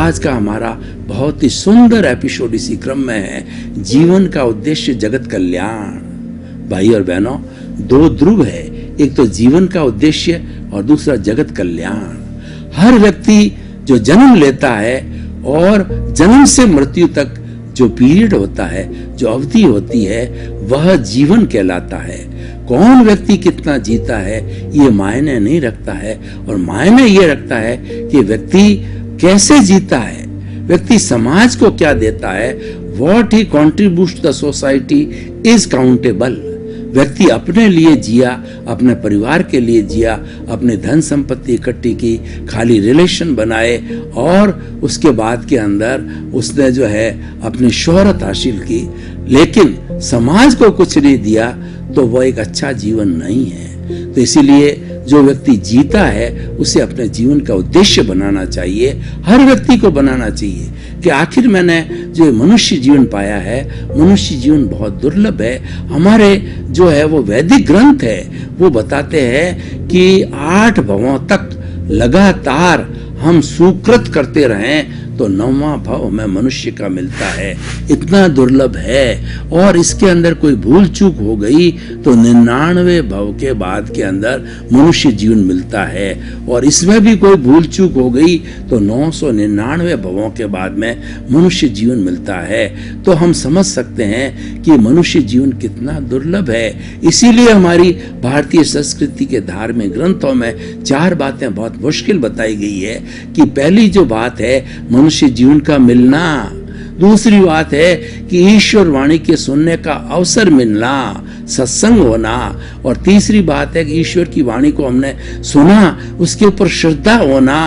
आज का हमारा बहुत ही सुंदर एपिसोड इसी क्रम में है, जीवन का उद्देश्य जगत कल्याण। भाई और बहनों, दो ध्रुव है, एक तो जीवन का उद्देश्य और दूसरा जगत कल्याण। हर व्यक्ति जो जन्म लेता है और जन्म से मृत्यु तक जो पीरियड होता है, जो अवधि होती है, वह जीवन कहलाता है। कौन व्यक्ति कितना जीता है ये मायने नहीं रखता है, और मायने ये रखता है कि व्यक्ति कैसे जीता है, व्यक्ति समाज को क्या देता है। What he contributes the society is countable. व्यक्ति अपने लिए जिया, अपने परिवार के लिए जिया, अपने धन संपत्ति इकट्ठी की, खाली रिलेशन बनाए और उसके बाद के अंदर उसने जो है अपनी शोहरत हासिल की, लेकिन समाज को कुछ नहीं दिया, तो वह एक अच्छा जीवन नहीं है। तो इसीलिए जो व्यक्ति जीता है उसे अपने जीवन का उद्देश्य बनाना चाहिए, हर व्यक्ति को बनाना चाहिए कि आखिर मैंने जो मनुष्य जीवन पाया है, मनुष्य जीवन बहुत दुर्लभ है। हमारे जो है वो वैदिक ग्रंथ है, वो बताते हैं कि 8 भवों तक लगातार हम सुकृत करते रहें तो 9वां भव हमें मनुष्य का मिलता है। इतना दुर्लभ है, और इसके अंदर कोई भूल चूक हो गई तो 99 भव के बाद के अंदर मनुष्य जीवन मिलता है, और इसमें भी कोई भूल चूक हो गई तो 999 भवों के बाद में मनुष्य जीवन मिलता है। तो हम समझ सकते हैं कि मनुष्य जीवन कितना दुर्लभ है। इसीलिए हमारी भारतीय संस्कृति के धार्मिक ग्रंथों में 4 बातें बहुत मुश्किल बताई गई है कि पहली जो बात है मनुष्य जीवन का मिलना, दूसरी बात है कि ईश्वर वाणी के सुनने का अवसर मिलना, सत्संग होना, और तीसरी बात है कि ईश्वर की वाणी को हमने सुना, उसके ऊपर श्रद्धा होना,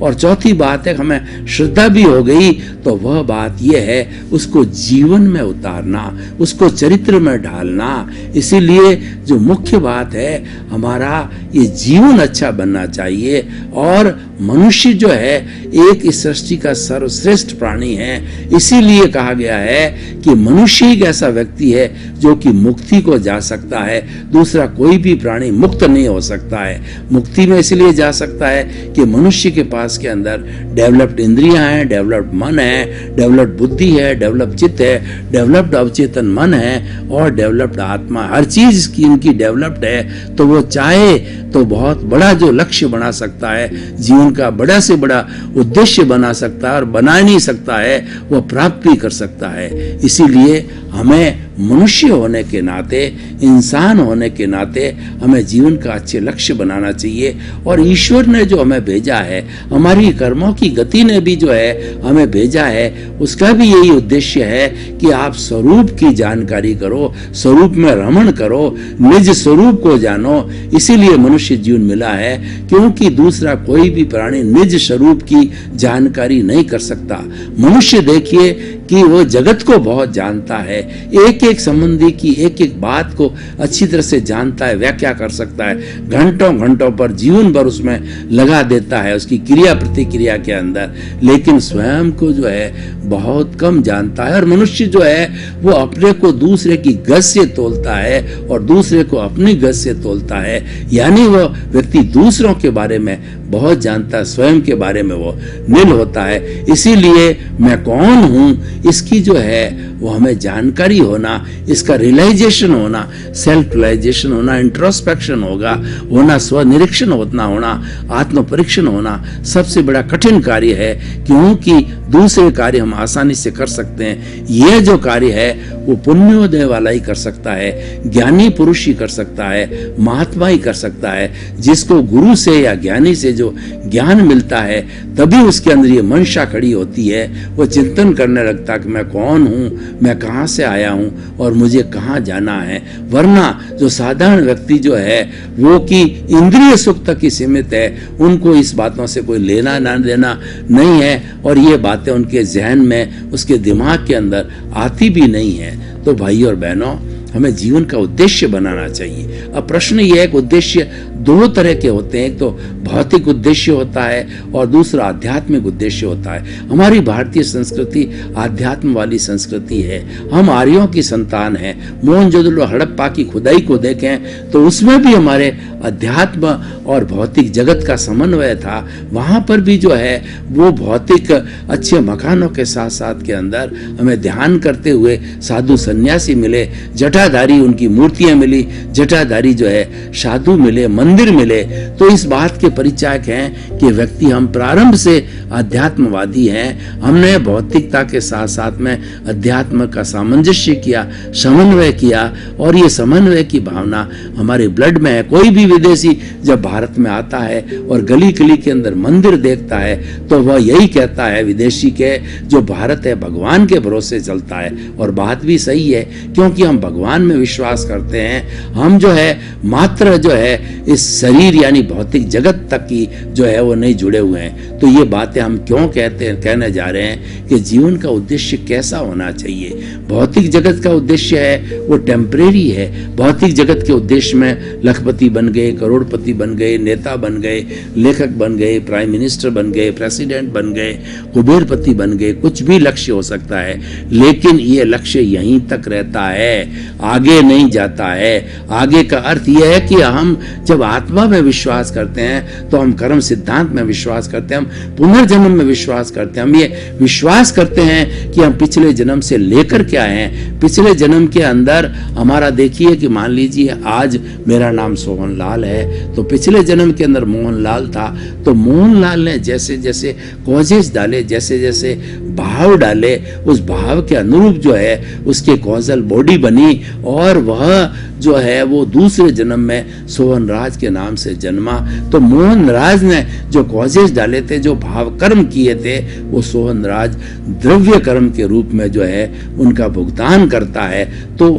और चौथी बात है कि हमें श्रद्धा भी हो गई तो वह बात यह है उसको जीवन में उतारना, उसको चरित्र में ढालना। इसीलिए जो मुख्य बात है, हमारा ये जीवन अच्छा बनना चाहिए, और मनुष्य जो है एक इस सृष्टि का सर्वश्रेष्ठ प्राणी है। इसीलिए कहा गया है कि मनुष्य एक ऐसा व्यक्ति है जो कि मुक्ति को जा सकता है, दूसरा कोई भी प्राणी मुक्त नहीं हो सकता है। मुक्ति में इसलिए जा सकता है कि मनुष्य के पास के अंदर डेवलप्ड इंद्रियां हैं, डेवलप्ड मन है, डेवलप्ड बुद्धि है, डेवलप्ड चित्त है, डेवलप्ड अवचेतन मन है, और डेवलप्ड आत्मा, हर चीज की इनकी डेवलप्ड है। तो वो चाहे तो बहुत बड़ा जो लक्ष्य बना सकता है, जीवन का बड़ा से बड़ा उद्देश्य बना सकता है, और बना नहीं सकता है वो प्राप्त भी कर सकता है। इसीलिए हमें मनुष्य होने के नाते, इंसान होने के नाते हमें जीवन का अच्छे लक्ष्य बनाना चाहिए, और ईश्वर ने जो हमें भेजा है, हमारी कर्मों की गति ने भी जो है हमें भेजा है, उसका भी यही उद्देश्य है कि आप स्वरूप की जानकारी करो, स्वरूप में रमण करो, निज स्वरूप को जानो। इसीलिए मनुष्य जीवन मिला है, क्योंकि दूसरा कोई भी प्राणी निज स्वरूप की जानकारी नहीं कर सकता। मनुष्य देखिए कि वो जगत को बहुत जानता है, एक एक संबंधी की एक एक बात को अच्छी तरह से जानता है, व्याख्या कर सकता है, घंटों घंटों पर जीवन भर उसमें लगा देता है उसकी क्रिया प्रतिक्रिया के अंदर, लेकिन स्वयं को जो है बहुत कम जानता है। और मनुष्य जो है वो अपने को दूसरे की गज से तोलता है और दूसरे को अपनी गज से तोलता है, यानी वो व्यक्ति दूसरों के बारे में बहुत जानता है, स्वयं के बारे में वो नील होता है। इसीलिए मैं कौन हूं इसकी जो है वो हमें जानकारी होना, इसका रियलाइजेशन होना, सेल्फ रियलाइजेशन होना, इंट्रोस्पेक्शन होना, स्वनिरीक्षण होना, आत्म परीक्षण होना सबसे बड़ा कठिन कार्य है, क्योंकि दूसरे कार्य हम आसानी से कर सकते हैं। यह जो कार्य है वो पुण्योदय वाला ही कर सकता है, ज्ञानी पुरुष ही कर सकता है, महात्मा ही कर सकता है। जिसको गुरु से या ज्ञानी से जो ज्ञान मिलता है तभी उसके अंदर ये मंशा खड़ी होती है, वो चिंतन करने लगता है कि मैं कौन हूँ, मैं कहाँ से आया हूँ और मुझे कहाँ जाना है। वरना जो साधारण व्यक्ति जो है वो कि इंद्रिय सुख तक ही सीमित है, उनको इस बातों से कोई लेना ना देना नहीं है, और ये बातें उनके जहन में, उसके दिमाग के अंदर आती भी नहीं है। तो भाई और बहनों, हमें जीवन का उद्देश्य बनाना चाहिए। अब प्रश्न यह है कि उद्देश्य दो तरह के होते हैं, एक तो भौतिक उद्देश्य होता है और दूसरा आध्यात्मिक उद्देश्य होता है। हमारी भारतीय संस्कृति आध्यात्म वाली संस्कृति है। हम आर्यों की संतान हैं। मोहनजोदड़ो हड़प्पा की खुदाई को देखें तो उसमें भी हमारे अध्यात्म और भौतिक जगत का समन्वय था। वहां पर भी जो है वो भौतिक अच्छे मकानों के साथ साथ के अंदर हमें ध्यान करते हुए साधु सन्यासी मिले, जटाधारी उनकी मूर्तियां मिली, जटाधारी जो है साधु मिले, मंदिर मिले। तो इस बात के परिचायक हैं कि व्यक्ति हम प्रारंभ से अध्यात्मवादी हैं। हमने भौतिकता के साथ साथ में अध्यात्म का सामंजस्य किया, समन्वय किया और ये समन्वय की भावना हमारे ब्लड में है। कोई भी विदेशी जब भारत में आता है और गली गली के अंदर मंदिर देखता है तो वह यही कहता है विदेशी के जो भारत है भगवान के भरोसे चलता है। और बात भी सही है क्योंकि हम भगवान में विश्वास करते हैं। हम जो है मात्र जो है इस शरीर यानी भौतिक जगत तक की जो है वो नहीं जुड़े हुए हैं। तो ये बातें हम क्यों कहने जा रहे हैं कि जीवन का उद्देश्य कैसा होना चाहिए। भौतिक जगत का उद्देश्य है वो टेम्परेरी है। भौतिक जगत के उद्देश्य में लखपति बन गए, करोड़पति बन गए, नेता बन गए, लेखक बन गए, प्राइम मिनिस्टर बन गए, प्रेसिडेंट बन गए, कुबेरपति बन गए, कुछ भी लक्ष्य हो सकता है। लेकिन ये लक्ष्य यहीं तक रहता है, आगे नहीं जाता है। आगे का अर्थ यह है कि हम जब आत्मा में विश्वास करते हैं तो हम कर्म सिद्धांत में विश्वास करते हैं, हम पुनर्जन्म में विश्वास करते हैं। हम ये विश्वास करते हैं कि हम पिछले जन्म से लेकर के आए हैं। पिछले जन्म के अंदर हमारा देखिए कि मान लीजिए आज मेरा नाम सोहनलाल है तो पिछले जन्म के अंदर मोहनलाल था। तो मोहनलाल ने जैसे जैसे कॉजेज डाले, जैसे जैसे भाव डाले, उस भाव के अनुरूप जो है उसके कॉजल बॉडी बनी और वह जो है वो दूसरे जन्म में सोहनराज के नाम से जन्मा। तो मोहनराज ने जो कॉजेज डाले थे, जो भाव कर्म किए थे, वो सोहनराज द्रव्य कर्म के रूप में जो है उनका भुगतान करता है। तो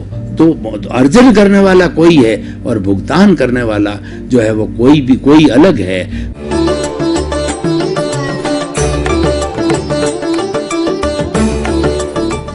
अर्जन करने वाला कोई है और भुगतान करने वाला जो है वो कोई अलग है।